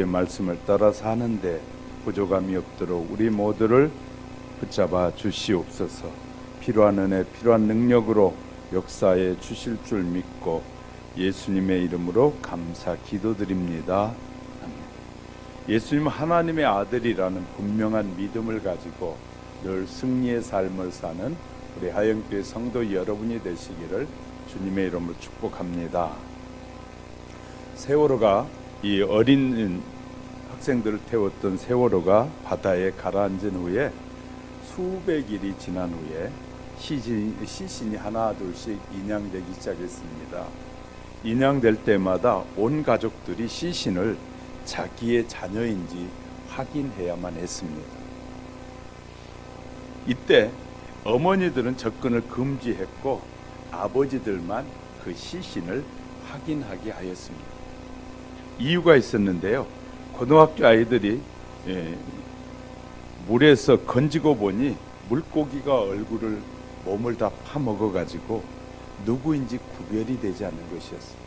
주의 말씀을 따라 사는데 부족함이 없도록 우리 모두를 붙잡아 주시옵소서. 필요한 은혜, 필요한 능력으로 역사에 주실 줄 믿고 예수님의 이름으로 감사 기도드립니다. 아멘. 예수님은 하나님의 아들이라는 분명한 믿음을 가지고 늘 승리의 삶을 사는 우리 하영교회 성도 여러분이 되시기를 주님의 이름으로 축복합니다. 세월호가 이 어린 학생들을 태웠던 세월호가 바다에 가라앉은 후에 수백일이 지난 후에 시신이 하나 둘씩 인양되기 시작했습니다. 인양될 때마다 온 가족들이 시신을 자기의 자녀인지 확인해야만 했습니다. 이때 어머니들은 접근을 금지했고 아버지들만 그 시신을 확인하게 하였습니다. 이유가 있었는데요. 고등학교 아이들이 물에서 건지고 보니 물고기가 얼굴을 몸을 다 파먹어 가지고 누구인지 구별이 되지 않는 것이었습니다.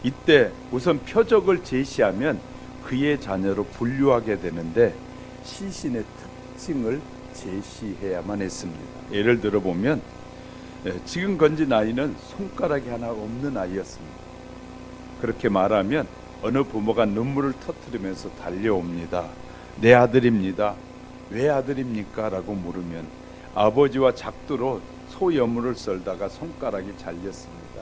이때 우선 표적을 제시하면 그의 자녀로 분류하게 되는데 시신의 특징을 제시해야만 했습니다. 예를 들어 보면 지금 건진 아이는 손가락이 하나 없는 아이였습니다. 그렇게 말하면 어느 부모가 눈물을 터뜨리면서 달려옵니다. 내 아들입니다. 왜 아들입니까? 라고 물으면 아버지와 작두로 소여물을 썰다가 손가락이 잘렸습니다.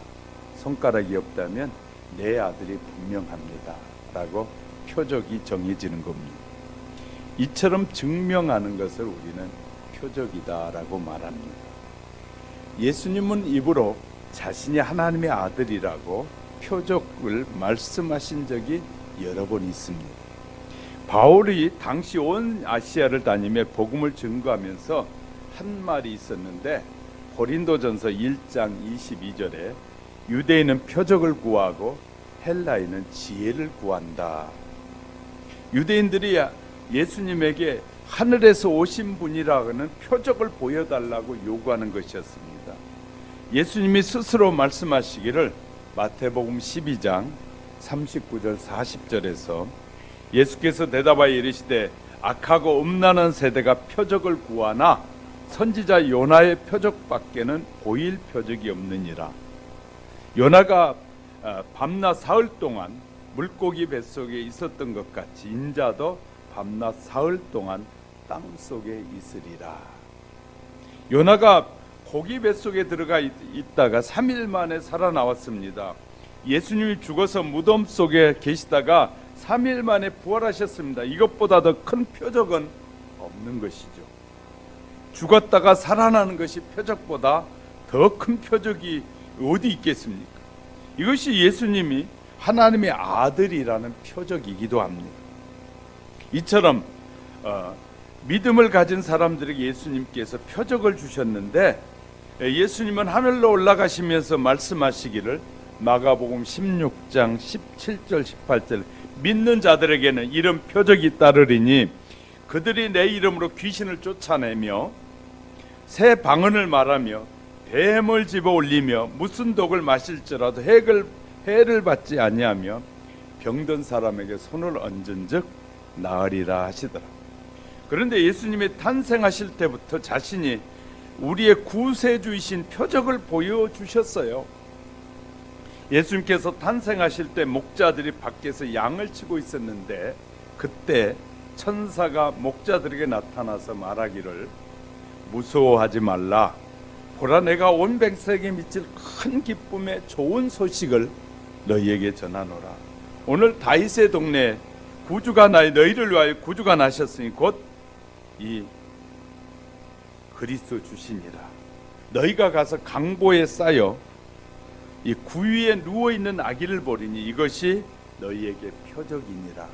손가락이 없다면 내 아들이 분명합니다. 라고 표적이 정해지는 겁니다. 이처럼 증명하는 것을 우리는 표적이다 라고 말합니다. 예수님은 입으로 자신이 하나님의 아들이라고 표적을 말씀하신 적이 여러 번 있습니다. 바울이 당시 온 아시아를 다니며 복음을 증거하면서 한 말이 있었는데 고린도전서 1장 22절에 유대인은 표적을 구하고 헬라인은 지혜를 구한다. 유대인들이 예수님에게 하늘에서 오신 분이라는 표적을 보여달라고 요구하는 것이었습니다. 예수님이 스스로 말씀하시기를 마태복음 12장 39절 40절에서 예수께서 대답하여 이르시되 악하고 음란한 세대가 표적을 구하나 선지자 요나의 표적밖에는 보일 표적이 없느니라. 요나가 밤낮 사흘 동안 물고기 뱃속에 있었던 것 같이 인자도 밤낮 사흘 동안 땅속에 있으리라. 요나가 고기 뱃속에 들어가 있다가 3일 만에 살아나왔습니다. 예수님이 죽어서 무덤 속에 계시다가 3일 만에 부활하셨습니다. 이것보다 더 큰 표적은 없는 것이죠. 죽었다가 살아나는 것이 표적보다 더 큰 표적이 어디 있겠습니까? 이것이 예수님이 하나님의 아들이라는 표적이기도 합니다. 이처럼 믿음을 가진 사람들에게 예수님께서 표적을 주셨는데 예수님은 하늘로 올라가시면서 말씀하시기를 마가복음 16장 17절 18절 믿는 자들에게는 이런 표적이 따르리니 그들이 내 이름으로 귀신을 쫓아내며 새 방언을 말하며 뱀을 집어 올리며 무슨 독을 마실지라도 해를 받지 아니하며 병든 사람에게 손을 얹은즉 나으리라 하시더라. 그런데 예수님이 탄생하실 때부터 자신이 우리의 구세주이신 표적을 보여주셨어요. 예수님께서 탄생하실 때 목자들이 밖에서 양을 치고 있었는데 그때 천사가 목자들에게 나타나서 말하기를 무서워하지 말라. 보라 내가 온 백성에게 미칠 큰 기쁨의 좋은 소식을 너희에게 전하노라. 오늘 다윗의 동네에 구주가 너희를 위하여 구주가 나셨으니 곧 이 그리스도 주시니라. 너희가 가서 강보에 쌓여 이 구위에 누워있는 아기를 보리니 이것이 너희에게 표적이니라.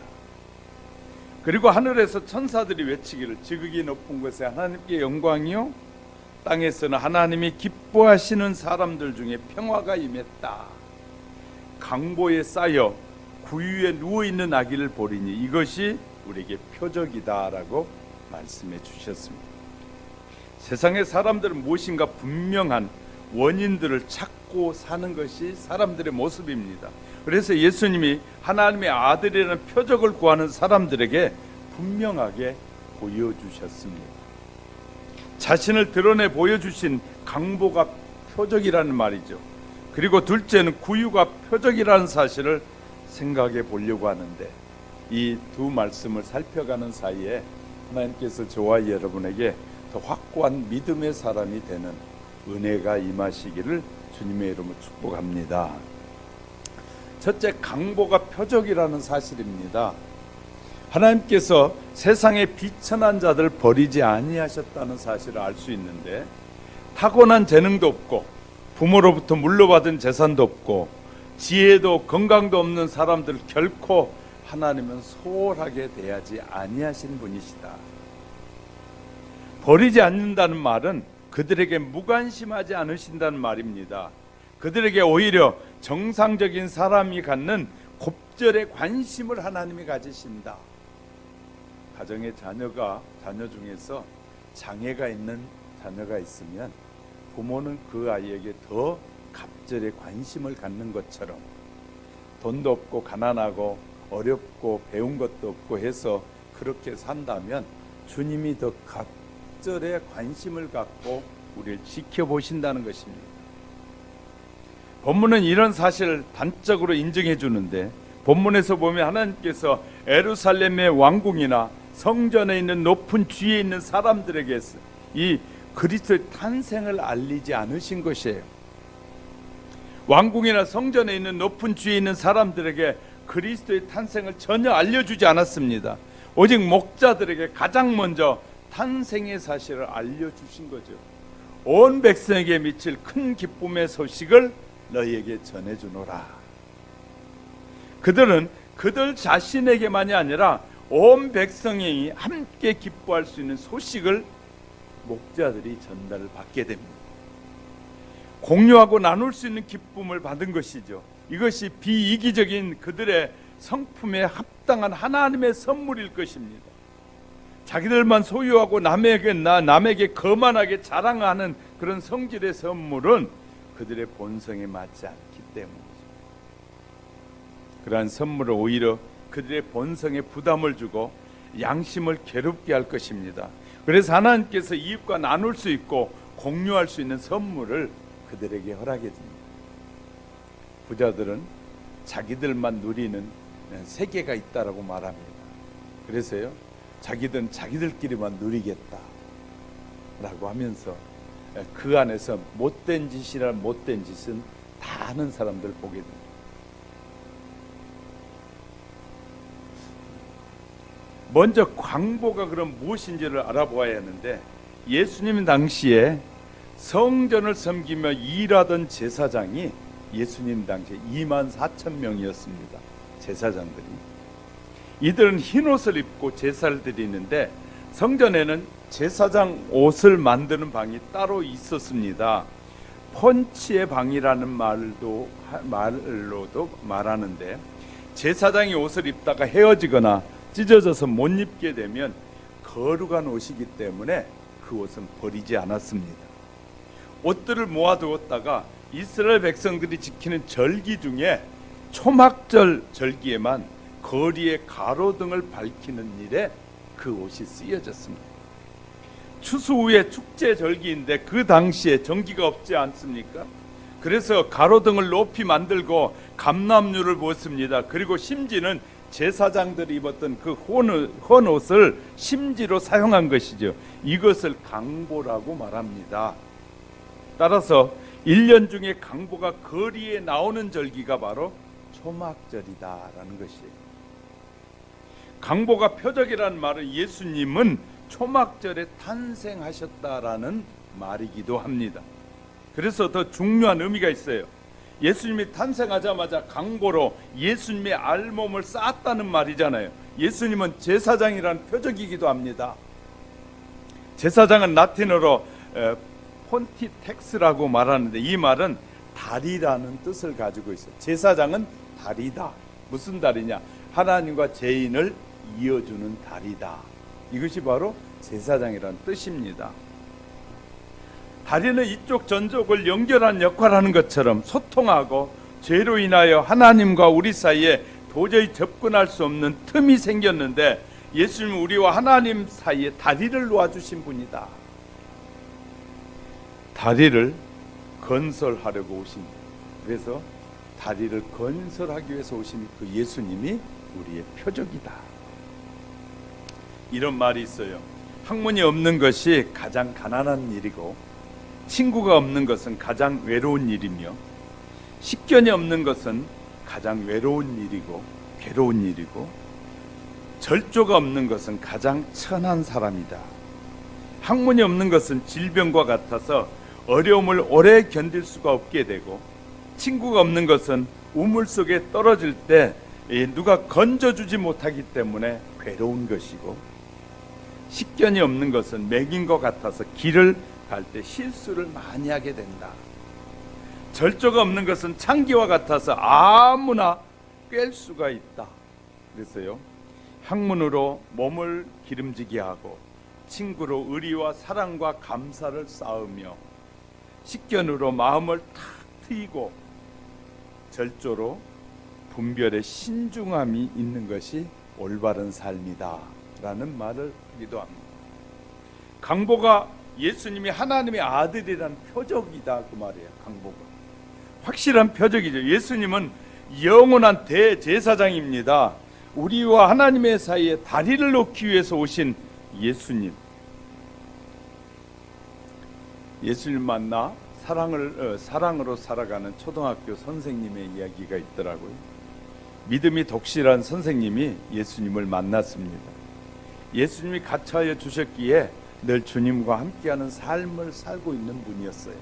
그리고 하늘에서 천사들이 외치기를 지극히 높은 곳에 하나님께 영광이요 땅에서는 하나님이 기뻐하시는 사람들 중에 평화가 임했다. 강보에 쌓여 구유에 누워있는 아기를 보리니 이것이 우리에게 표적이다라고 말씀해 주셨습니다. 세상의 사람들은 무엇인가 분명한 원인들을 찾고 사는 것이 사람들의 모습입니다. 그래서 예수님이 하나님의 아들이라는 표적을 구하는 사람들에게 분명하게 보여주셨습니다. 자신을 드러내 보여주신 강보가 표적이라는 말이죠. 그리고 둘째는 구유가 표적이라는 사실을 생각해 보려고 하는데, 이 두 말씀을 살펴가는 사이에 하나님께서 저와 여러분에게 더 확고한 믿음의 사람이 되는 은혜가 임하시기를 주님의 이름으로 축복합니다. 첫째, 강보가 표적이라는 사실입니다. 하나님께서 세상의 비천한 자들 버리지 아니하셨다는 사실을 알 수 있는데, 타고난 재능도 없고 부모로부터 물려받은 재산도 없고 지혜도 건강도 없는 사람들 결코 하나님은 소홀하게 대하지 아니하신 분이시다. 버리지 않는다는 말은 그들에게 무관심하지 않으신다는 말입니다. 그들에게 오히려 정상적인 사람이 갖는 곱절의 관심을 하나님이 가지신다. 가정의 자녀 중에서 장애가 있는 자녀가 있으면 부모는 그 아이에게 더 갑절의 관심을 갖는 것처럼, 돈도 없고 가난하고 어렵고 배운 것도 없고 해서 그렇게 산다면 주님이 더 갑절의 관심을 갖고 우리를 지켜보신다는 것입니다. 본문은 이런 사실을 단적으로 인정해 주는데, 본문에서 보면 하나님께서 예루살렘의 왕궁이나 성전에 있는 높은 지위에 있는 사람들에게 이 그리스도의 탄생을 알리지 않으신 것이에요. 왕궁이나 성전에 있는 높은 지위에 있는 사람들에게 그리스도의 탄생을 전혀 알려주지 않았습니다. 오직 목자들에게 가장 먼저 탄생의 사실을 알려주신 거죠. 온 백성에게 미칠 큰 기쁨의 소식을 너희에게 전해주노라. 그들은 그들 자신에게만이 아니라 온 백성이 함께 기뻐할 수 있는 소식을 목자들이 전달을 받게 됩니다. 공유하고 나눌 수 있는 기쁨을 받은 것이죠. 이것이 비이기적인 그들의 성품에 합당한 하나님의 선물일 것입니다. 자기들만 소유하고 남에게 거만하게 자랑하는 그런 성질의 선물은 그들의 본성에 맞지 않기 때문이죠. 그러한 선물을 오히려 그들의 본성에 부담을 주고 양심을 괴롭게 할 것입니다. 그래서 하나님께서 이웃과 나눌 수 있고 공유할 수 있는 선물을 그들에게 허락해 줍니다. 부자들은 자기들만 누리는 세계가 있다라고 말합니다. 그래서요, 자기들은 자기들끼리만 누리겠다라고 하면서 그 안에서 못된 짓이란 못된 짓은 다 하는 사람들 보게 됩니다. 먼저 광보가 그럼 무엇인지를 알아보아야 하는데, 예수님 당시에 성전을 섬기며 일하던 제사장이 예수님 당시에 24,000명이었습니다. 제사장들이. 이들은 흰 옷을 입고 제사를 드리는데, 성전에는 제사장 옷을 만드는 방이 따로 있었습니다. 펀치의 방이라는 말로도 말하는데, 제사장이 옷을 입다가 헤어지거나 찢어져서 못 입게 되면 거룩한 옷이기 때문에 그 옷은 버리지 않았습니다. 옷들을 모아두었다가 이스라엘 백성들이 지키는 절기 중에 초막절 절기에만 거리에 가로등을 밝히는 일에 그 옷이 쓰여졌습니다. 추수 후에 축제 절기인데 그 당시에 전기가 없지 않습니까? 그래서 가로등을 높이 만들고 감람류를 부었습니다. 그리고 심지는 제사장들이 입었던 그 헌옷을 심지로 사용한 것이죠. 이것을 강보라고 말합니다. 따라서 1년 중에 강보가 거리에 나오는 절기가 바로 초막절이다라는 것이에요. 강보가 표적이라는 말은 예수님은 초막절에 탄생하셨다라는 말이기도 합니다. 그래서 더 중요한 의미가 있어요. 예수님이 탄생하자마자 강보로 예수님의 알몸을 쌓았다는 말이잖아요. 예수님은 제사장이라는 표적이기도 합니다. 제사장은 라틴어로 폰티텍스라고 말하는데, 이 말은 다리라는 뜻을 가지고 있어요. 제사장은 다리다. 무슨 다리냐? 하나님과 죄인을 이어주는 다리다. 이것이 바로 제사장이라는 뜻입니다. 다리는 이쪽 전족을 연결하는 역할을 하는 것처럼 소통하고 죄로 인하여 하나님과 우리 사이에 도저히 접근할 수 없는 틈이 생겼는데 예수님은 우리와 하나님 사이에 다리를 놓아주신 분이다. 다리를 건설하려고 오신, 그래서 다리를 건설하기 위해서 오신 그 예수님이 우리의 표적이다. 이런 말이 있어요. 학문이 없는 것이 가장 가난한 일이고, 친구가 없는 것은 가장 외로운 일이며, 식견이 없는 것은 가장 외로운 일이고 괴로운 일이고, 절조가 없는 것은 가장 천한 사람이다. 학문이 없는 것은 질병과 같아서 어려움을 오래 견딜 수가 없게 되고, 친구가 없는 것은 우물 속에 떨어질 때 누가 건져주지 못하기 때문에 괴로운 것이고, 식견이 없는 것은 맥인 것 같아서 길을 갈 때 실수를 많이 하게 된다. 절조가 없는 것은 창기와 같아서 아무나 꿰을 수가 있다. 그래서요, 학문으로 몸을 기름지게 하고, 친구로 의리와 사랑과 감사를 쌓으며, 식견으로 마음을 탁 트이고, 절조로 분별의 신중함이 있는 것이 올바른 삶이다 라는 말을 하기도 합니다. 강보가 예수님이 하나님의 아들이란 표적이다, 그 말이에요. 강보가 확실한 표적이죠. 예수님은 영원한 대제사장입니다. 우리와 하나님의 사이에 다리를 놓기 위해서 오신 예수님. 예수님 만나 사랑으로 살아가는 초등학교 선생님의 이야기가 있더라고요. 믿음이 독실한 선생님이 예수님을 만났습니다. 예수님이 가르쳐 주셨기에 늘 주님과 함께하는 삶을 살고 있는 분이었어요.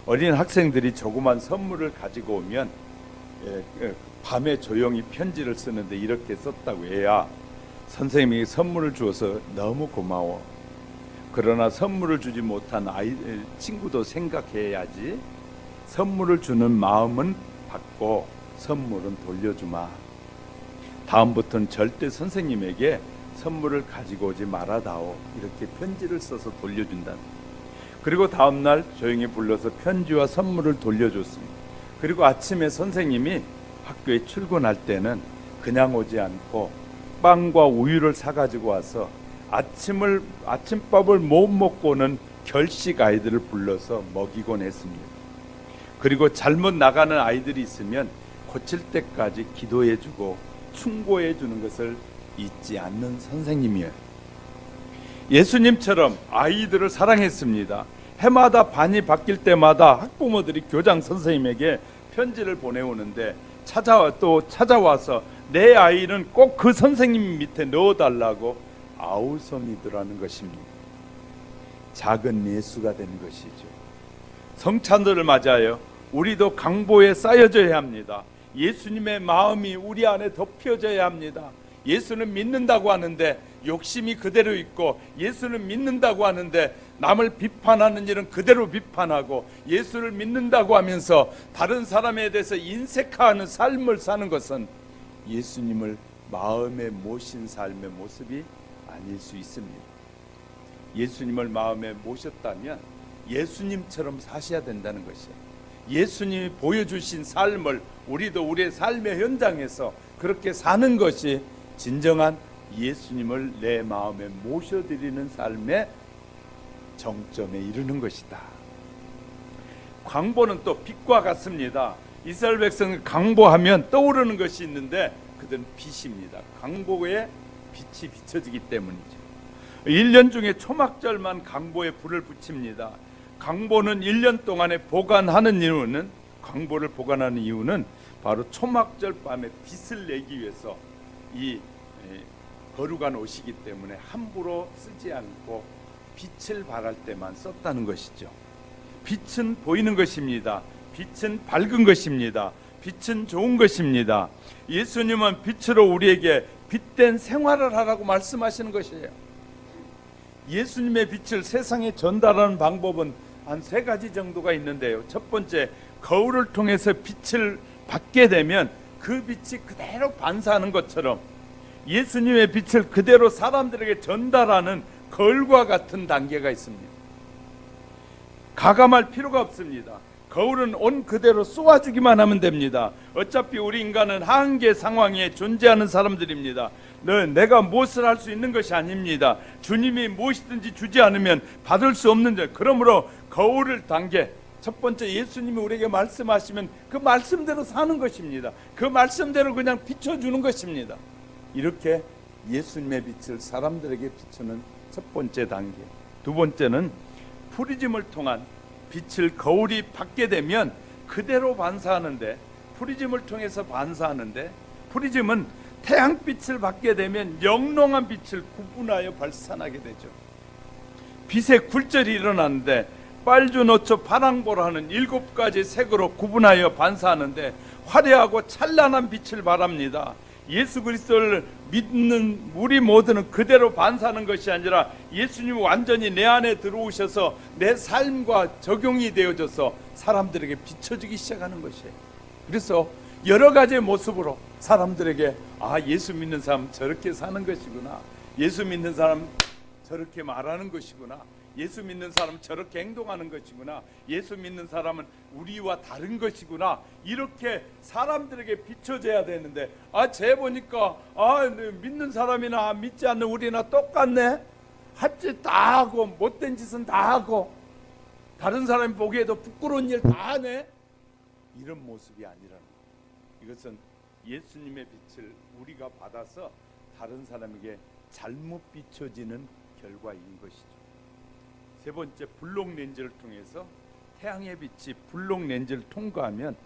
어린 학생들이 조그만 선물을 가지고 오면 밤에 조용히 편지를 쓰는데 이렇게 썼다고 해야, 선생님이 선물을 주어서 너무 고마워. 그러나 선물을 주지 못한 친구도 생각해야지. 선물을 주는 마음은 받고 선물은 돌려주마. 다음부터는 절대 선생님에게 선물을 가지고 오지 말아다오. 이렇게 편지를 써서 돌려준다. 그리고 다음날 조용히 불러서 편지와 선물을 돌려줬습니다. 그리고 아침에 선생님이 학교에 출근할 때는 그냥 오지 않고 빵과 우유를 사가지고 와서 아침밥을 못 먹고는 결식 아이들을 불러서 먹이곤 했습니다. 그리고 잘못 나가는 아이들이 있으면 고칠 때까지 기도해주고 충고해주는 것을 잊지 않는 선생님이에요. 예수님처럼 아이들을 사랑했습니다. 해마다 반이 바뀔 때마다 학부모들이 교장 선생님에게 편지를 보내오는데 찾아와서 내 아이는 꼭 그 선생님 밑에 넣어달라고 아우성이더라는 것입니다. 작은 예수가 된 것이죠. 성찬들을 맞아요. 우리도 강보에 쌓여져야 합니다. 예수님의 마음이 우리 안에 덮여져야 합니다. 예수는 믿는다고 하는데 욕심이 그대로 있고, 예수는 믿는다고 하는데 남을 비판하는 일은 그대로 비판하고, 예수를 믿는다고 하면서 다른 사람에 대해서 인색화하는 삶을 사는 것은 예수님을 마음에 모신 삶의 모습이 아닐 수 있습니다. 예수님을 마음에 모셨다면 예수님처럼 사셔야 된다는 것이에요. 예수님이 보여주신 삶을 우리도 우리의 삶의 현장에서 그렇게 사는 것이 진정한 예수님을 내 마음에 모셔드리는 삶의 정점에 이르는 것이다. 강보는 또 빛과 같습니다. 이스라엘 백성은 강보하면 떠오르는 것이 있는데 그들은 빛입니다. 강보에 빛이 비춰지기 때문이죠. 1년 중에 초막절만 강보에 불을 붙입니다. 강보는 1년 동안에 강보를 보관하는 이유는 바로 초막절 밤에 빛을 내기 위해서 이 거룩한 옷이기 때문에 함부로 쓰지 않고 빛을 발할 때만 썼다는 것이죠. 빛은 보이는 것입니다. 빛은 밝은 것입니다. 빛은 좋은 것입니다. 예수님은 빛으로 우리에게 빛된 생활을 하라고 말씀하시는 것이에요. 예수님의 빛을 세상에 전달하는 방법은 한 3가지 정도가 있는데요. 첫 번째, 거울을 통해서 빛을 받게 되면 그 빛이 그대로 반사하는 것처럼 예수님의 빛을 그대로 사람들에게 전달하는 거울과 같은 단계가 있습니다. 가감할 필요가 없습니다. 거울은 온 그대로 쏘아주기만 하면 됩니다. 어차피 우리 인간은 한계 상황에 존재하는 사람들입니다. 내가 무엇을 할 수 있는 것이 아닙니다. 주님이 무엇이든지 주지 않으면 받을 수 없는데, 그러므로 거울을 단계 첫 번째, 예수님이 우리에게 말씀하시면 그 말씀대로 사는 것입니다. 그 말씀대로 그냥 비춰주는 것입니다. 이렇게 예수님의 빛을 사람들에게 비추는 첫 번째 단계. 두 번째는 프리즘을 통한 빛을 거울이 받게 되면 그대로 반사하는데, 프리즘을 통해서 반사하는데, 프리즘은 태양빛을 받게 되면 영롱한 빛을 구분하여 발산하게 되죠. 빛의 굴절이 일어나는데 빨주노초 파랑보라는 7가지 색으로 구분하여 반사하는데 화려하고 찬란한 빛을 발합니다. 예수 그리스도를 믿는 우리 모두는 그대로 반사하는 것이 아니라 예수님이 완전히 내 안에 들어오셔서 내 삶과 적용이 되어져서 사람들에게 비춰지기 시작하는 것이에요. 그래서 여러 가지의 모습으로 사람들에게, 아, 예수 믿는 사람 저렇게 사는 것이구나, 예수 믿는 사람 저렇게 말하는 것이구나, 예수 믿는 사람은 저렇게 행동하는 것이구나, 예수 믿는 사람은 우리와 다른 것이구나, 이렇게 사람들에게 비춰져야 되는데, 쟤 보니까 믿는 사람이나 믿지 않는 우리나 똑같네, 할 짓 다 하고 못된 짓은 다 하고 다른 사람이 보기에도 부끄러운 일 다 하네, 이런 모습이 아니라는 거예요. 이것은 예수님의 빛을 우리가 받아서 다른 사람에게 잘못 비춰지는 결과인 것이죠. 세 번째, 블록 렌즈를 통해서 태양의 빛이 블록 렌즈를 통과하면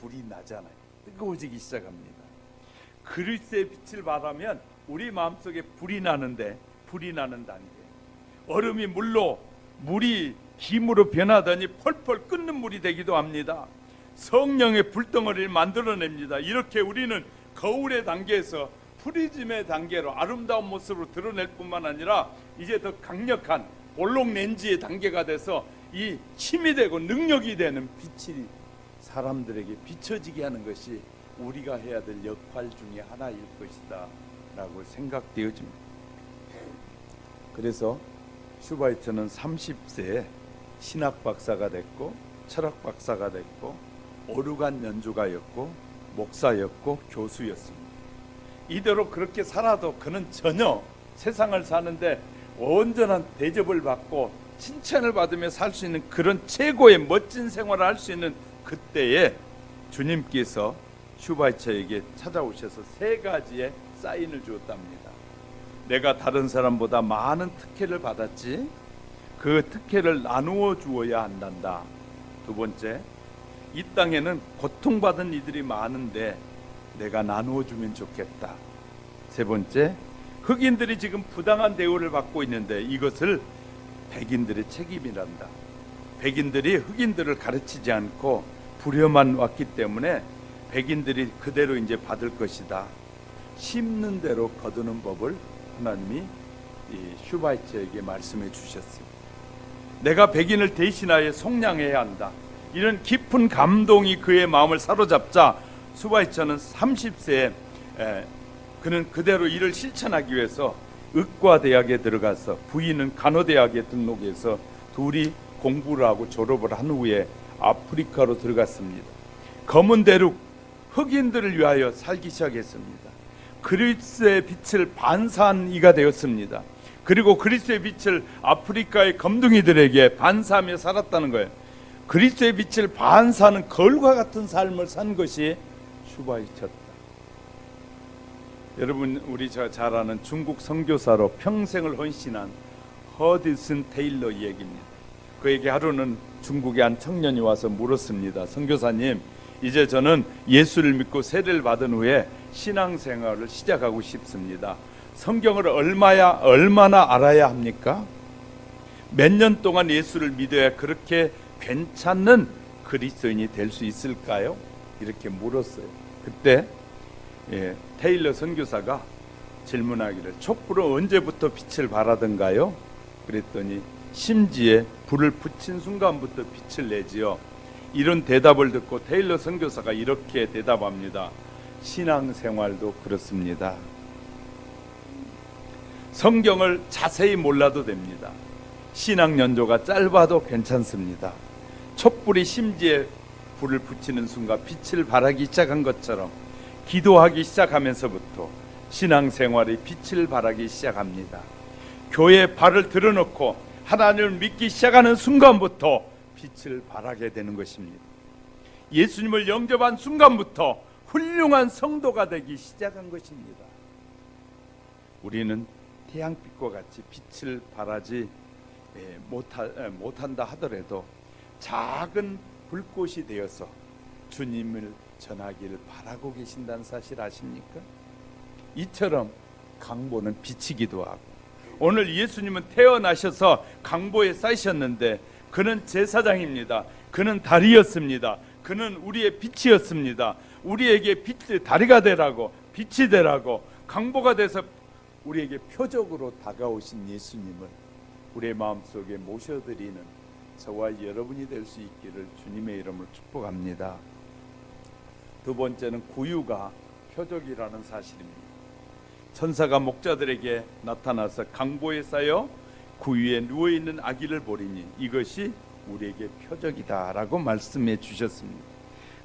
불이 나잖아요. 뜨거워지기 시작합니다. 그리스도의 빛을 받으면 우리 마음속에 불이 나는데, 불이 나는 단계. 얼음이 물로, 물이 김으로 변하더니 펄펄 끓는 물이 되기도 합니다. 성령의 불덩어리를 만들어냅니다. 이렇게 우리는 거울의 단계에서 프리즘의 단계로 아름다운 모습으로 드러낼 뿐만 아니라 이제 더 강력한 볼록 렌즈의 단계가 돼서 이 힘이 되고 능력이 되는 빛이 사람들에게 비춰지게 하는 것이 우리가 해야 될 역할 중에 하나일 것이다 라고 생각되어집니다. 그래서 슈바이처는 30세에 신학 박사가 됐고 철학 박사가 됐고 오르간 연주가였고 목사였고 교수였습니다. 이대로 그렇게 살아도 그는 전혀 세상을 사는데 온전한 대접을 받고 칭찬을 받으며 살 수 있는 그런 최고의 멋진 생활을 할 수 있는 그때에 주님께서 슈바이처에게 찾아오셔서 3가지의 사인을 주었답니다. 내가 다른 사람보다 많은 특혜를 받았지, 그 특혜를 나누어 주어야 한단다. 두 번째, 이 땅에는 고통받은 이들이 많은데 내가 나누어 주면 좋겠다. 세 번째, 흑인들이 지금 부당한 대우를 받고 있는데 이것을 백인들의 책임이란다. 백인들이 흑인들을 가르치지 않고 부려만 왔기 때문에 백인들이 그대로 이제 받을 것이다. 심는 대로 거두는 법을 하나님이 이 슈바이처에게 말씀해 주셨습니다. 내가 백인을 대신하여 속량해야 한다. 이런 깊은 감동이 그의 마음을 사로잡자 슈바이처는 30세에 그는 그대로 이를 실천하기 위해서 의과대학에 들어가서 부인은 간호대학에 등록해서 둘이 공부를 하고 졸업을 한 후에 아프리카로 들어갔습니다. 검은 대륙 흑인들을 위하여 살기 시작했습니다. 그리스도의 빛을 반사한 이가 되었습니다. 그리고 그리스도의 빛을 아프리카의 검둥이들에게 반사하며 살았다는 거예요. 그리스도의 빛을 반사하는 거울과 같은 삶을 산 것이 슈바이처다. 여러분, 우리 잘 아는 중국 선교사로 평생을 헌신한 허드슨 테일러 얘기입니다. 그에게 하루는 중국의 한 청년이 와서 물었습니다. 선교사님, 이제 저는 예수를 믿고 세례를 받은 후에 신앙생활을 시작하고 싶습니다. 성경을 얼마나 알아야 합니까? 몇 년 동안 예수를 믿어야 그렇게 괜찮은 그리스도인이 될 수 있을까요? 이렇게 물었어요. 그때 테일러 선교사가 질문하기를, 촛불은 언제부터 빛을 발하던가요? 그랬더니 심지에 불을 붙인 순간부터 빛을 내지요. 이런 대답을 듣고 테일러 선교사가 이렇게 대답합니다. 신앙생활도 그렇습니다. 성경을 자세히 몰라도 됩니다. 신앙 연조가 짧아도 괜찮습니다. 촛불이 심지에 불을 붙이는 순간 빛을 발하기 시작한 것처럼 기도하기 시작하면서부터 신앙생활이 빛을 발하기 시작합니다. 교회에 발을 들어놓고 하나님을 믿기 시작하는 순간부터 빛을 발하게 되는 것입니다. 예수님을 영접한 순간부터 훌륭한 성도가 되기 시작한 것입니다. 우리는 태양빛과 같이 빛을 발하지 못한다 하더라도 작은 불꽃이 되어서 주님을 전하기를 바라고 계신다는 사실 아십니까? 이처럼 강보는 빛이기도 하고, 오늘 예수님은 태어나셔서 강보에 쌓이셨는데 그는 제사장입니다. 그는 다리였습니다. 그는 우리의 빛이었습니다. 우리에게 다리가 되라고, 빛이 되라고, 강보가 돼서 우리에게 표적으로 다가오신 예수님을 우리의 마음속에 모셔드리는 저와 여러분이 될 수 있기를 주님의 이름으로 축복합니다. 두 번째는 구유가 표적이라는 사실입니다. 천사가 목자들에게 나타나서 강보에 쌓여 구유에 누워있는 아기를 보리니 이것이 우리에게 표적이다 라고 말씀해 주셨습니다.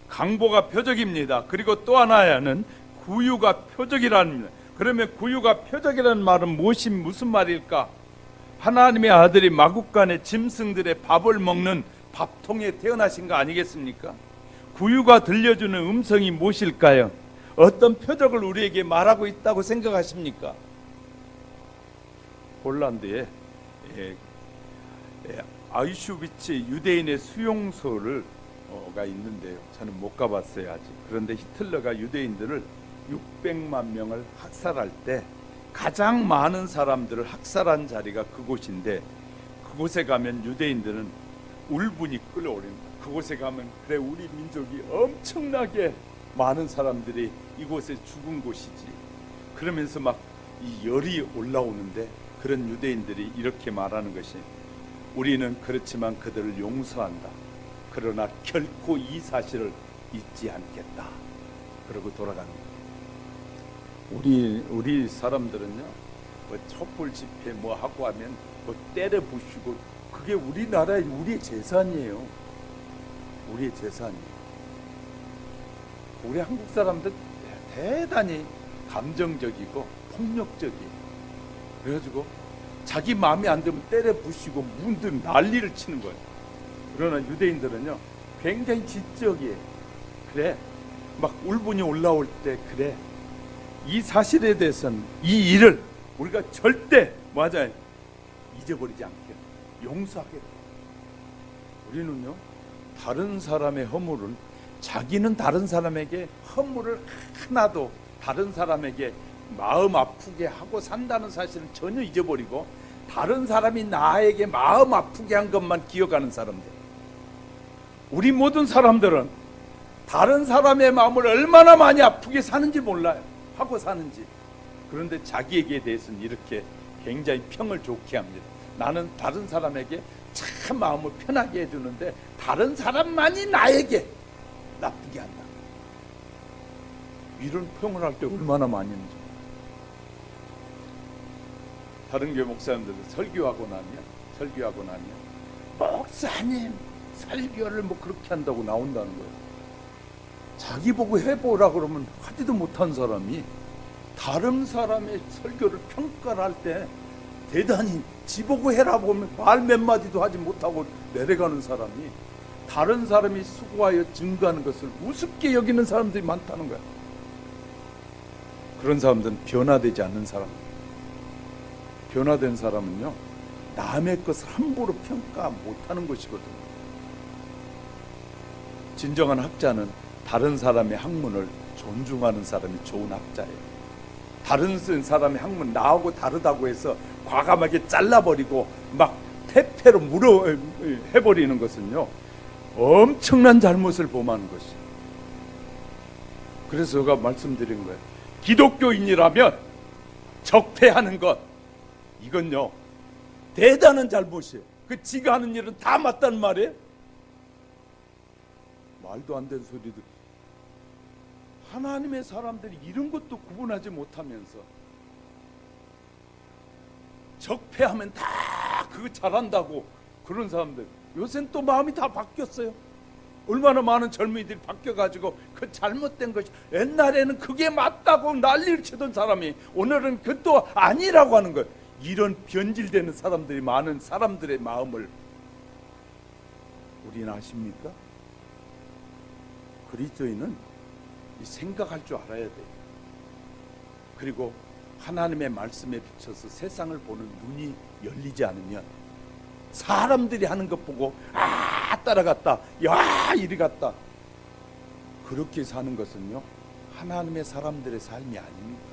강보가 표적입니다. 그리고 또 하나는 구유가 표적이라는, 그러면 구유가 표적이라는 말은 무슨 말일까? 하나님의 아들이 마국간의 짐승들의 밥을 먹는 밥통에 태어나신 거 아니겠습니까? 구유가 들려주는 음성이 무엇일까요? 어떤 표적을 우리에게 말하고 있다고 생각하십니까? 폴란드에 아우슈비츠 유대인의 수용소가 있는데요. 저는 못 가봤어요 아직. 그런데 히틀러가 유대인들을 600만 명을 학살할 때 가장 많은 사람들을 학살한 자리가 그곳인데, 그곳에 가면 유대인들은 울분이 끓어오릅니다. 그곳에 가면 그래 우리 민족이 엄청나게 많은 사람들이 이곳에 죽은 곳이지. 그러면서 막 이 열이 올라오는데 그런 유대인들이 이렇게 말하는 것이, 우리는 그렇지만 그들을 용서한다. 그러나 결코 이 사실을 잊지 않겠다. 그러고 돌아갑니다. 우리 사람들은요, 뭐 촛불 집회 뭐 하고 하면 뭐 때려 부수고, 그게 우리나라의 우리의 재산이에요. 우리의 재산이에요. 우리 한국 사람들 대단히 감정적이고 폭력적이에요. 그래가지고 자기 마음에 안 들면 때려 부수고 문들 난리를 치는 거예요. 그러나 유대인들은요 굉장히 지적이에요. 그래 막 울분이 올라올 때, 그래 이 사실에 대해서는, 이 일을 우리가 절대 맞아요 잊어버리지 않게 용서하게. 우리는요 다른 사람의 허물을, 자기는 다른 사람에게 허물을 하나도 다른 사람에게 마음 아프게 하고 산다는 사실은 전혀 잊어버리고, 다른 사람이 나에게 마음 아프게 한 것만 기억하는 사람들. 우리 모든 사람들은 다른 사람의 마음을 얼마나 많이 아프게 사는지 몰라요. 하고 사는지. 그런데 자기에게 대해서는 이렇게 굉장히 평을 좋게 합니다. 나는 다른 사람에게 참 마음을 편하게 해주는데 다른 사람만이 나에게 나쁘게 한다. 이런 평을 할 때 얼마나 많이 했는지. 다른 교회 목사님들도 설교하고 나면 목사님 설교를 뭐 그렇게 한다고 나온다는 거예요. 자기 보고 해보라 그러면 하지도 못한 사람이 다른 사람의 설교를 평가를 할 때 대단히 지보고 해라 보면 말 몇 마디도 하지 못하고 내려가는 사람이, 다른 사람이 수고하여 증거하는 것을 우습게 여기는 사람들이 많다는 거야. 그런 사람들은 변화되지 않는 사람. 변화된 사람은요 남의 것을 함부로 평가 못하는 것이거든요. 진정한 학자는 다른 사람의 학문을 존중하는 사람이 좋은 학자예요. 다른 사람의 학문 나하고 다르다고 해서 과감하게 잘라버리고 막 퇴폐로 해버리는 것은요 엄청난 잘못을 범하는 것이에요. 그래서 제가 말씀드린 거예요. 기독교인이라면 적폐하는 것, 이건요 대단한 잘못이에요. 그 지가 하는 일은 다 맞다는 말이에요. 말도 안 되는 소리도. 하나님의 사람들이 이런 것도 구분하지 못하면서 적폐하면 다 그거 잘한다고 그런 사람들, 요새는 또 마음이 다 바뀌었어요. 얼마나 많은 젊은이들이 바뀌어가지고 그 잘못된 것이, 옛날에는 그게 맞다고 난리를 치던 사람이 오늘은 그것도 아니라고 하는 거예요. 이런 변질되는 사람들이 많은 사람들의 마음을 우리는 아십니까? 그리스도인은 생각할 줄 알아야 돼요. 그리고 하나님의 말씀에 비춰서 세상을 보는 눈이 열리지 않으면 사람들이 하는 것 보고 따라갔다, 야 이리 갔다, 그렇게 사는 것은요 하나님의 사람들의 삶이 아닙니다.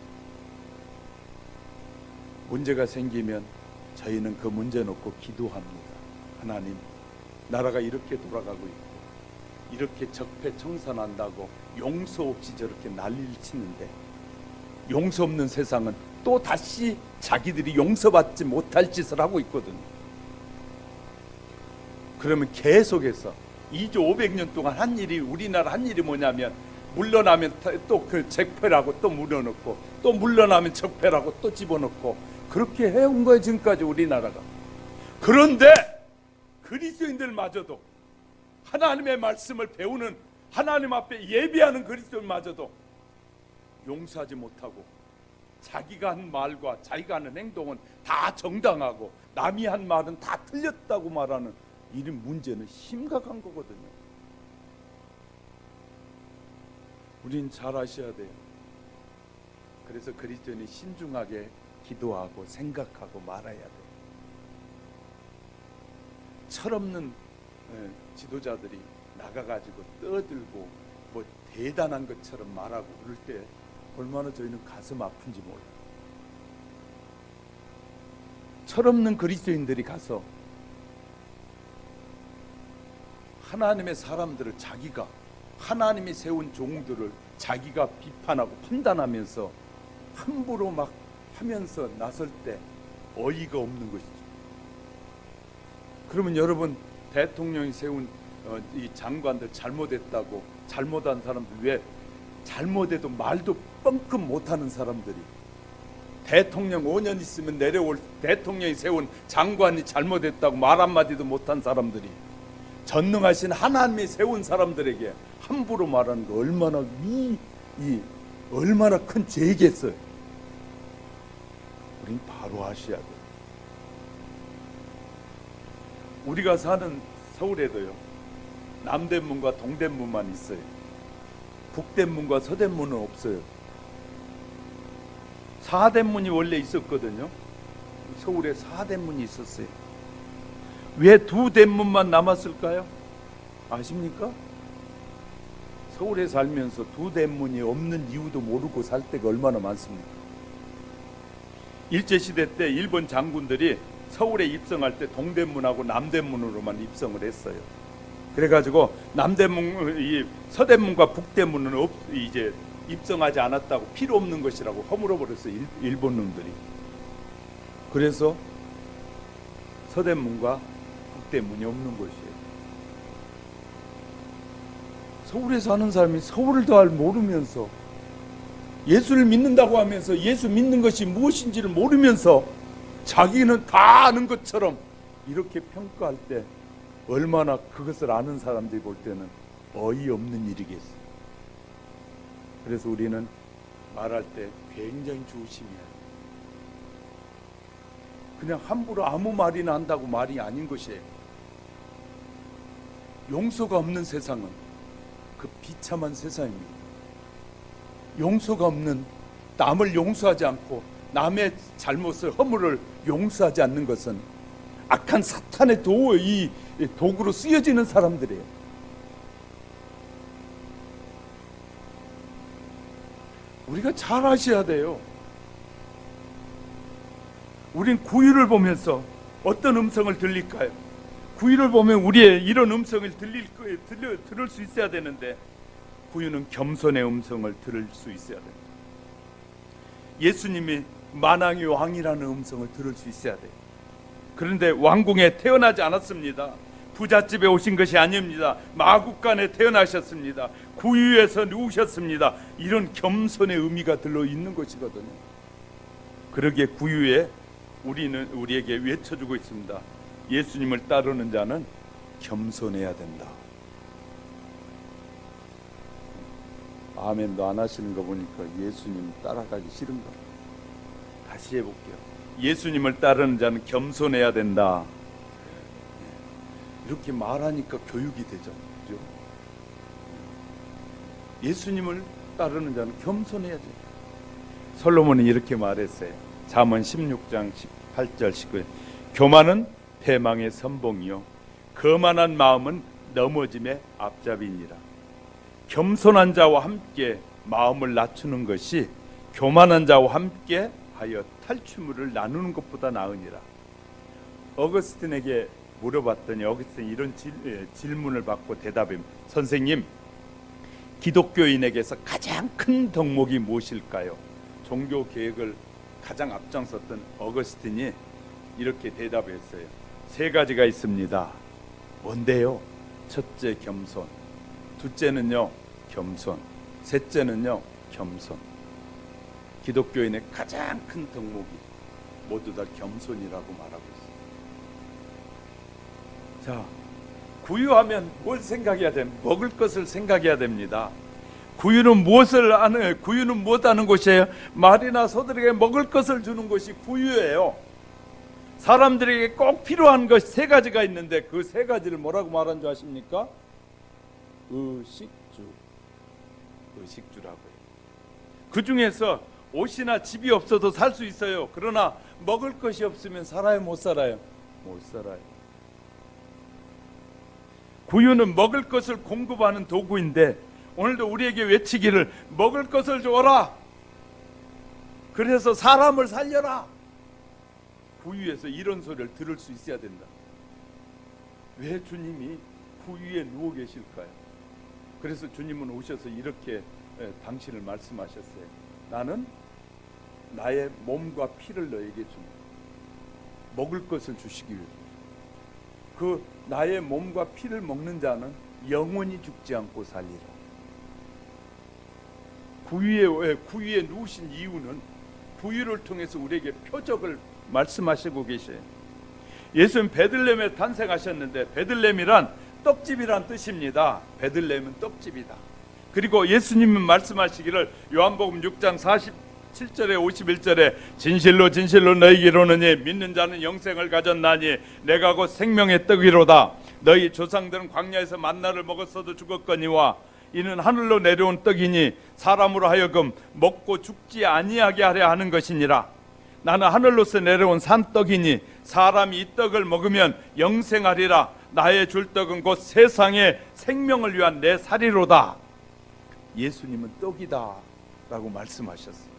문제가 생기면 저희는 그 문제 놓고 기도합니다. 하나님, 나라가 이렇게 돌아가고 있고 이렇게 적폐청산한다고 용서 없이 저렇게 난리를 치는데, 용서 없는 세상은 또 다시 자기들이 용서받지 못할 짓을 하고 있거든요. 그러면 계속해서 2조 500년 동안 한 일이, 우리나라 한 일이 뭐냐면, 물러나면 또 그 적폐라고 또 물어넣고, 또 물러나면 적폐라고 또 집어넣고, 그렇게 해온 거예요 지금까지 우리나라가. 그런데 그리스도인들마저도, 하나님의 말씀을 배우는, 하나님 앞에 예배하는 그리스도인마저도 용서하지 못하고, 자기가 한 말과 자기가 하는 행동은 다 정당하고 남이 한 말은 다 틀렸다고 말하는 이런 문제는 심각한 거거든요. 우린 잘 아셔야 돼요. 그래서 그리스도인이 신중하게 기도하고 생각하고 말아야 돼요. 철없는 지도자들이 나가가지고 떠들고 뭐 대단한 것처럼 말하고 그럴 때 얼마나 저희는 가슴 아픈지 몰라요. 철없는 그리스도인들이 가서 하나님의 사람들을, 자기가 하나님이 세운 종들을 자기가 비판하고 판단하면서 함부로 막 하면서 나설 때 어이가 없는 것이죠. 그러면 여러분, 대통령이 세운 이 장관들 잘못했다고, 잘못한 사람들, 왜 잘못해도 말도 뻥끗 못하는 사람들이, 대통령 5년 있으면 내려올 대통령이 세운 장관이 잘못했다고 말 한마디도 못한 사람들이 전능하신 하나님이 세운 사람들에게 함부로 말하는 거 얼마나 얼마나 큰 죄겠어요. 우린 바로 아셔야 돼요. 우리가 사는 서울에도요, 남대문과 동대문만 있어요. 북대문과 서대문은 없어요. 사대문이 원래 있었거든요. 서울에 사대문이 있었어요. 왜 두 대문만 남았을까요? 아십니까? 서울에 살면서 두 대문이 없는 이유도 모르고 살 때가 얼마나 많습니까? 일제시대 때 일본 장군들이 서울에 입성할 때 동대문하고 남대문으로만 입성을 했어요. 그래가지고 남대문, 서대문과 북대문은 이제 입성하지 않았다고, 필요 없는 것이라고 허물어 버렸어요, 일본 놈들이. 그래서 서대문과 북대문이 없는 것이에요. 서울에 사는 사람이 서울을 잘 모르면서, 예수를 믿는다고 하면서 예수 믿는 것이 무엇인지를 모르면서 자기는 다 아는 것처럼 이렇게 평가할 때 얼마나 그것을 아는 사람들이 볼 때는 어이없는 일이겠어요. 그래서 우리는 말할 때 굉장히 조심해야 해요. 그냥 함부로 아무 말이나 한다고 말이 아닌 것이에요. 용서가 없는 세상은 그 비참한 세상입니다. 용서가 없는, 남을 용서하지 않고 남의 잘못을, 허물을 용서하지 않는 것은 악한 사탄의 도구로 쓰여지는 사람들이에요. 우리가 잘 아셔야 돼요. 우린 구유를 보면서 어떤 음성을 들릴까요? 구유를 보면 우리의 이런 음성을 들을 수 있어야 되는데, 구유는 겸손의 음성을 들을 수 있어야 됩니다. 예수님이 만왕의 왕이라는 음성을 들을 수 있어야 돼요. 그런데 왕궁에 태어나지 않았습니다. 부잣집에 오신 것이 아닙니다. 마국간에 태어나셨습니다. 구유에서 누우셨습니다. 이런 겸손의 의미가 들어있는 것이거든요. 그러기에 구유에 우리에게 외쳐주고 있습니다. 예수님을 따르는 자는 겸손해야 된다. 아멘도 안 하시는 거 보니까 예수님 따라가기 싫은가? 다시 해볼게요. 예수님을 따르는 자는 겸손해야 된다. 이렇게 말하니까 교육이 되죠. 그죠? 예수님을 따르는 자는 겸손해야 돼요. 솔로몬이 이렇게 말했어요. 잠언 16장 18절 19절. 교만은 패망의 선봉이요 거만한 마음은 넘어짐의 앞잡이니라. 겸손한 자와 함께 마음을 낮추는 것이 교만한 자와 함께 하여 탈취물을 나누는 것보다 나으니라. 어거스틴에게 물어봤더니 어거스틴이 이런 질문을 받고 대답합니다. 선생님, 기독교인에게서 가장 큰 덕목이 무엇일까요? 종교 개혁을 가장 앞장섰던 어거스틴이 이렇게 대답했어요. 세 가지가 있습니다. 뭔데요? 첫째, 겸손. 둘째는요, 겸손. 셋째는요, 겸손. 기독교인의 가장 큰 덕목이 모두 다 겸손이라고 말하고 있어요. 자, 구유하면 뭘 생각해야 돼? 먹을 것을 생각해야 됩니다. 구유는 무엇을 하는? 구유는 무엇 하는 곳이에요? 말이나 소들에게 먹을 것을 주는 것이 구유예요. 사람들에게 꼭 필요한 것이 세 가지가 있는데 그 세 가지를 뭐라고 말한 줄 아십니까? 의식주라고요. 그 중에서 옷이나 집이 없어도 살 수 있어요. 그러나 먹을 것이 없으면 살아요, 못 살아요? 못 살아요. 구유는 먹을 것을 공급하는 도구인데 오늘도 우리에게 외치기를 먹을 것을 줘라. 그래서 사람을 살려라. 구유에서 이런 소리를 들을 수 있어야 된다. 왜 주님이 구유에 누워 계실까요? 그래서 주님은 오셔서 이렇게 당신을 말씀하셨어요. 나는 나의 몸과 피를 너에게 줍니다. 먹을 것을 주시기 위해. 그 나의 몸과 피를 먹는 자는 영원히 죽지 않고 살리라. 구유에 누우신 이유는 구유를 통해서 우리에게 표적을 말씀하시고 계셔요. 예수는 베들레헴에 탄생하셨는데 베들레헴이란 떡집이란 뜻입니다. 베들레헴은 떡집이다. 그리고 예수님은 말씀하시기를 요한복음 6장 47절에 51절에 진실로 진실로 너희에게 이르노니 믿는 자는 영생을 가졌나니 내가 곧 생명의 떡이로다. 너희 조상들은 광야에서 만나를 먹었어도 죽었거니와 이는 하늘로 내려온 떡이니 사람으로 하여금 먹고 죽지 아니하게 하려 하는 것이니라. 나는 하늘로서 내려온 산떡이니 사람이 이 떡을 먹으면 영생하리라. 나의 줄 떡은 곧 세상의 생명을 위한 내 살이로다. 예수님은 떡이다 라고 말씀하셨어요.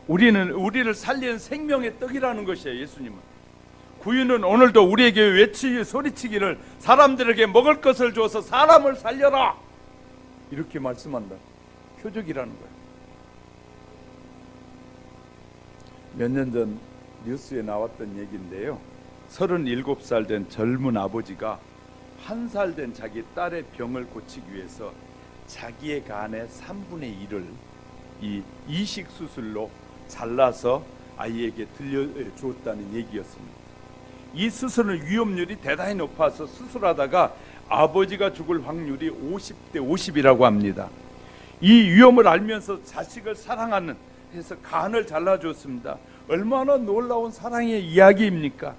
우리를 살리는 생명의 떡이라는 것이에요. 예수님은. 구유는 오늘도 우리에게 소리치기를 사람들에게 먹을 것을 줘서 사람을 살려라 이렇게 말씀한다. 표적이라는 거예요. 몇 년 전 뉴스에 나왔던 얘기인데요. 37살 된 젊은 아버지가 1살 된 자기 딸의 병을 고치기 위해서 자기의 간의 3분의 1을 이 이식 수술로 잘라서 아이에게 들려주었다는 얘기였습니다. 이 수술은 위험률이 대단히 높아서 수술하다가 아버지가 죽을 확률이 50대 50이라고 합니다. 이 위험을 알면서 자식을 사랑하는 해서 간을 잘라주었습니다. 얼마나 놀라운 사랑의 이야기입니까?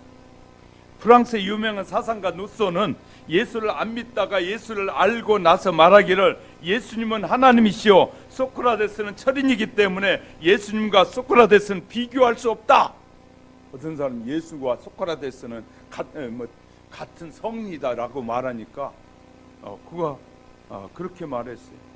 프랑스의 유명한 사상가 누소는 예수를 안 믿다가 예수를 알고 나서 말하기를 예수님은 하나님이시오 소크라테스는 철인이기 때문에 예수님과 소크라테스는 비교할 수 없다. 어떤 사람은 예수와 소크라테스는 같은 성이다라고 말하니까 그가 그렇게 말했어요.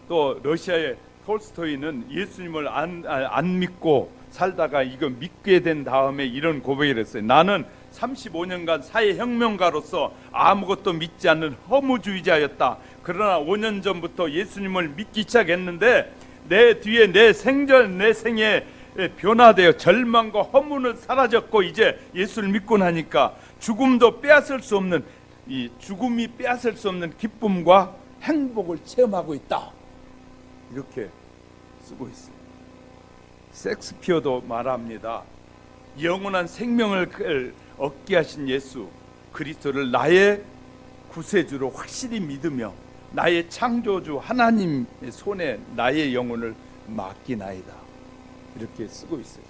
또 러시아의 톨스토이는 예수님을 안 믿고 살다가 이거 믿게 된 다음에 이런 고백을 했어요. 나는 35년간 사회혁명가로서 아무것도 믿지 않는 허무주의자였다. 그러나 5년 전부터 예수님을 믿기 시작했는데 내 뒤에 내 생에 변화되어 절망과 허무는 사라졌고 이제 예수를 믿고 나니까 죽음이 빼앗을 수 없는 기쁨과 행복을 체험하고 있다. 이렇게 쓰고 있어요. 섹스피어도 말합니다. 영원한 생명을 얻게 하신 예수, 그리스도를 나의 구세주로 확실히 믿으며 나의 창조주 하나님의 손에 나의 영혼을 맡기나이다. 이렇게 쓰고 있어요.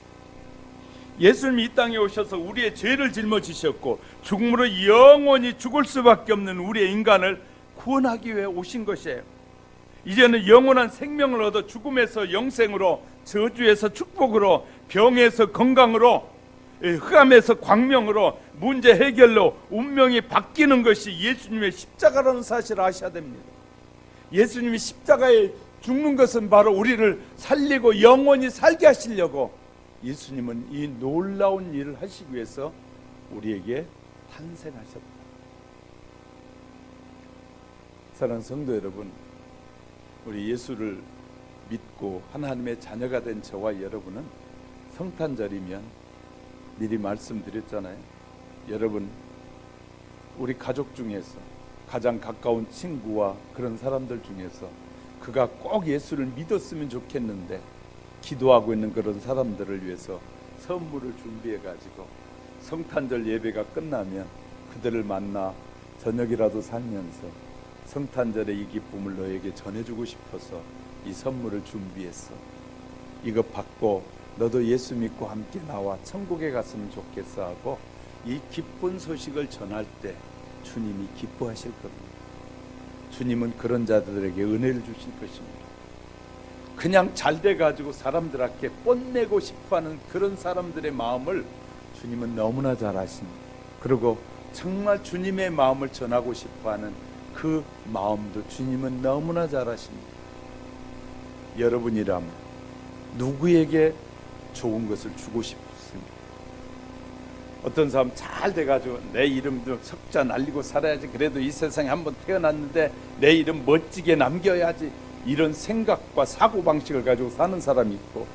예수님이 이 땅에 오셔서 우리의 죄를 짊어지셨고 죽음으로 영원히 죽을 수밖에 없는 우리의 인간을 구원하기 위해 오신 것이에요. 이제는 영원한 생명을 얻어 죽음에서 영생으로, 저주에서 축복으로, 병에서 건강으로, 흑암에서 광명으로, 문제 해결로 운명이 바뀌는 것이 예수님의 십자가라는 사실을 아셔야 됩니다. 예수님이 십자가에 죽는 것은 바로 우리를 살리고 영원히 살게 하시려고 예수님은 이 놀라운 일을 하시기 위해서 우리에게 탄생하셨다. 사랑하는 성도 여러분, 우리 예수를 믿고 하나님의 자녀가 된 저와 여러분은 성탄절이면 미리 말씀드렸잖아요. 여러분, 우리 가족 중에서 가장 가까운 친구와 그런 사람들 중에서 그가 꼭 예수를 믿었으면 좋겠는데 기도하고 있는 그런 사람들을 위해서 선물을 준비해 가지고 성탄절 예배가 끝나면 그들을 만나 저녁이라도 살면서 성탄절의 이 기쁨을 너에게 전해주고 싶어서 이 선물을 준비했어. 이거 받고 너도 예수 믿고 함께 나와 천국에 갔으면 좋겠어 하고 이 기쁜 소식을 전할 때 주님이 기뻐하실 겁니다. 주님은 그런 자들에게 은혜를 주실 것입니다. 그냥 잘 돼가지고 사람들에게 뽐내고 싶어하는 그런 사람들의 마음을 주님은 너무나 잘 아십니다. 그리고 정말 주님의 마음을 전하고 싶어하는 그 마음도 주님은 너무나 잘 아십니다. 여러분이라면 누구에게 좋은 것을 주고 싶습니까? 어떤 사람 잘 돼가지고 내 이름도 석자 날리고 살아야지, 그래도 이 세상에 한번 태어났는데 내 이름 멋지게 남겨야지, 이런 생각과 사고방식을 가지고 사는 사람이 있고,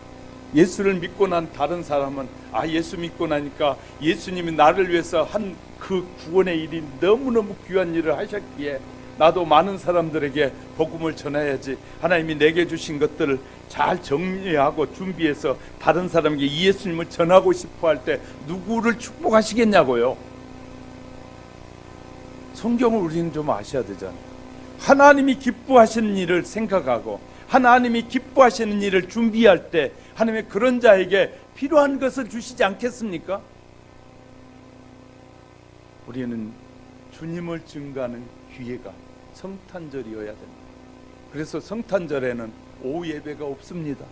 예수를 믿고 난 다른 사람은 예수 믿고 나니까 예수님이 나를 위해서 한 그 구원의 일이 너무너무 귀한 일을 하셨기에 나도 많은 사람들에게 복음을 전해야지, 하나님이 내게 주신 것들을 잘 정리하고 준비해서 다른 사람에게 이 예수님을 전하고 싶어 할 때 누구를 축복하시겠냐고요. 성경을 우리는 좀 아셔야 되잖아요. 하나님이 기뻐하시는 일을 생각하고 하나님이 기뻐하시는 일을 준비할 때 하나님의 그런 자에게 필요한 것을 주시지 않겠습니까? 우리는 주님을 증거하는 기회가 성탄절이어야 됩니다. 그래서 성탄절에는 오후 예배가 없습니다.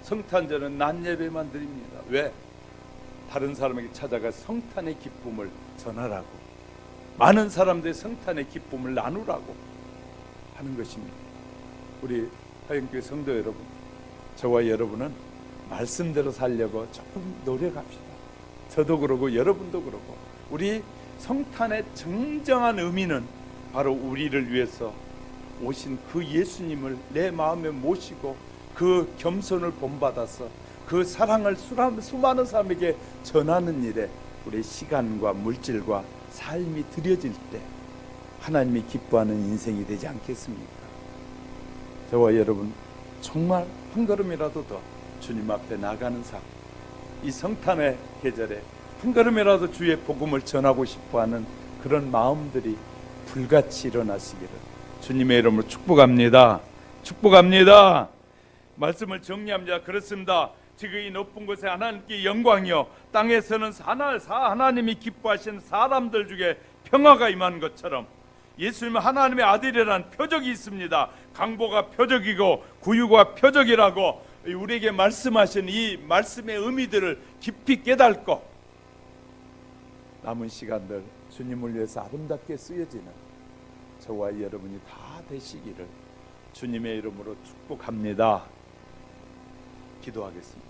성탄절은 낮 예배만 드립니다. 왜? 다른 사람에게 찾아가 성탄의 기쁨을 전하라고, 많은 사람들의 성탄의 기쁨을 나누라고 하는 것입니다. 우리 화영교회 성도 여러분, 저와 여러분은 말씀대로 살려고 조금 노력합시다. 저도 그러고 여러분도 그러고. 우리 성탄의 정정한 의미는 바로 우리를 위해서 오신 그 예수님을 내 마음에 모시고 그 겸손을 본받아서 그 사랑을 수많은 사람에게 전하는 일에 우리의 시간과 물질과 삶이 드려질 때 하나님이 기뻐하는 인생이 되지 않겠습니까? 저와 여러분 정말 한 걸음이라도 더 주님 앞에 나가는 삶, 이 성탄의 계절에 한 걸음이라도 주의 복음을 전하고 싶어하는 그런 마음들이 불같이 일어나시기를 주님의 이름으로 축복합니다. 축복합니다. 말씀을 정리합니다. 그렇습니다. 지금 이 높은 곳에 하나님께 영광이요, 땅에서는 하나님이 기뻐하시는 사람들 중에 평화가 임하는 것처럼 예수님은 하나님의 아들이라는 표적이 있습니다. 강보가 표적이고 구유가 표적이라고 우리에게 말씀하신 이 말씀의 의미들을 깊이 깨닫고 남은 시간들 주님을 위해서 아름답게 쓰여지는 저와 여러분이 다 되시기를 주님의 이름으로 축복합니다. 기도하겠습니다.